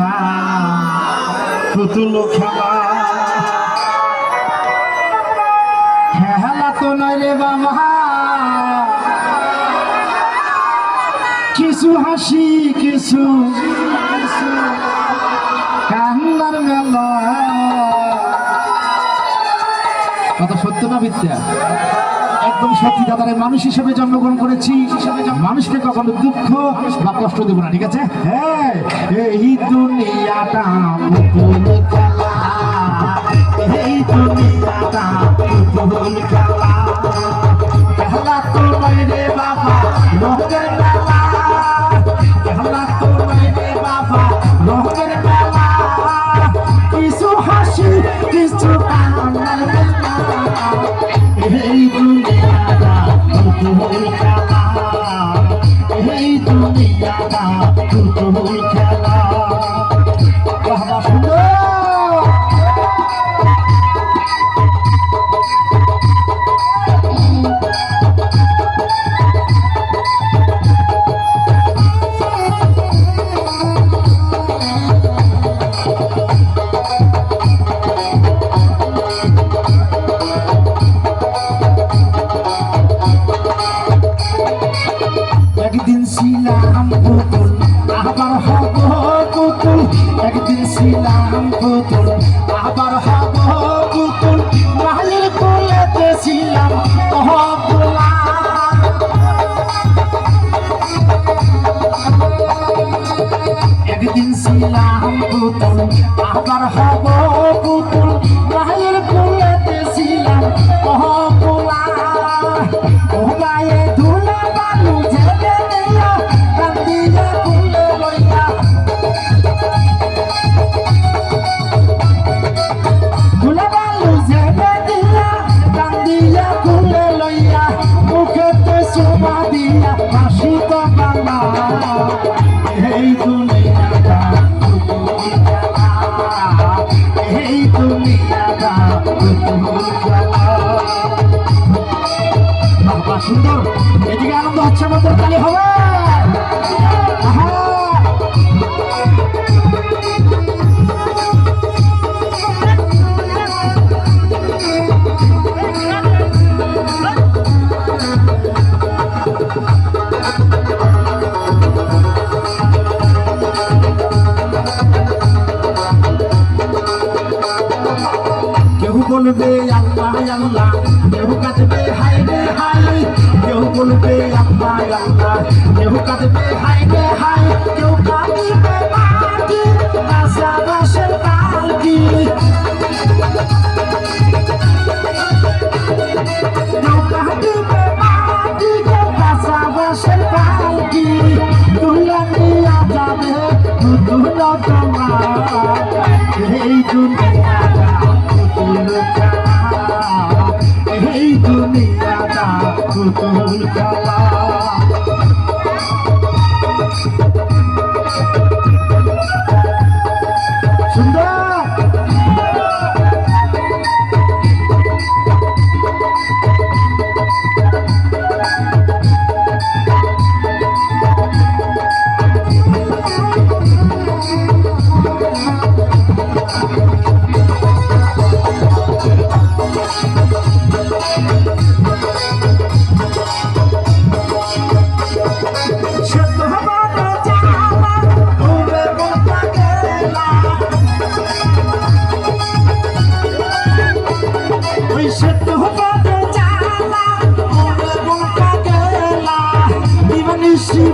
খেলা পুতুল খেলা খেলা তো নয় রে বাবা কিছু হাসি কিছু কান্নার মেলা কথা সত্য না মিথ্যা একদম সত্যি দাদারে মানুষ হিসেবে জন্মগ্রহণ করেছি মানুষকে কখনো দুঃখ বা কষ্ট দেব না ঠিক আছে হ্যাঁ এই দুনিয়াটা পুতুল খেলা এই দুনিয়াটা পুতুল খেলা খেলা তো নয় রে বাবা রঙের মেলা খেলা তো নয় রে বাবা রঙের মেলা কিছু হাসি কিছু কান্নার মেলা এই দুনিয়াটা পুতুল খেলা এই দুনিয়াটা পুতুল খেলা বাবা সুন্দর একদিন ছিলাম পুতুল আবার হব পুতুল একদিন ছিলাম পুতুল আবার হব পুতুল মায়ের কোলেতে ছিলাম অবলা একদিন ছিলাম পুতুল আবার হব পুতুল মায়ের কোলেতে ছিলাম অবলা ও গায়ে ধুলা বালু এই দুনিয়াটা এই দুনিয়াটা বাবা সুন্দর এদিকে আনন্দ হচ্ছে আমাদের তালি হবে বলবে আল্লাহ আল্লাহ কেউ কাঁদবে হায় রে হায় কেউ বলবে আল্লাহ আল্লাহ কেউ কাঁদবে হায় রে হায় কেউ কাঁদিবে মাটি কাঁচা বাঁশের পালকি কেউ কাঁদিবে মাটি কেউ কাঁচা বাঁশের পালকি তুলে নিয়ে যাবে পুতুল তোমার এই দুনিয়াটা এই দুনিয়াটা পুতুল খেলা সুন্দর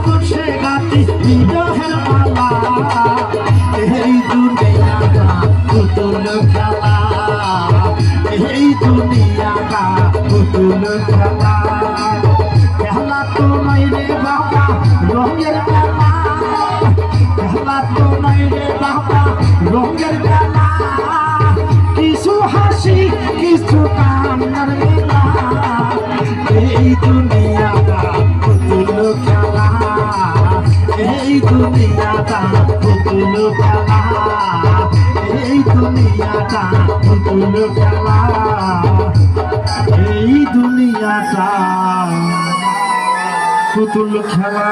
বসে গাতি বিরহের মালা এই দুনিয়াটা পুতুল খেলা এই দুনিয়াটা পুতুল খেলা খেলা তো নয় রে বাবা রঙের মেলা খেলা তো নয় রে বাবা রঙের মেলা কিছু হাসি কিছু কান্নার মেলা এই দুনিয়াটা পুতুল খেলা এই দুনিয়াটা পুতুল খেলা এই দুনিয়াটা পুতুল খেলা এই দুনিয়াটা পুতুল খেলা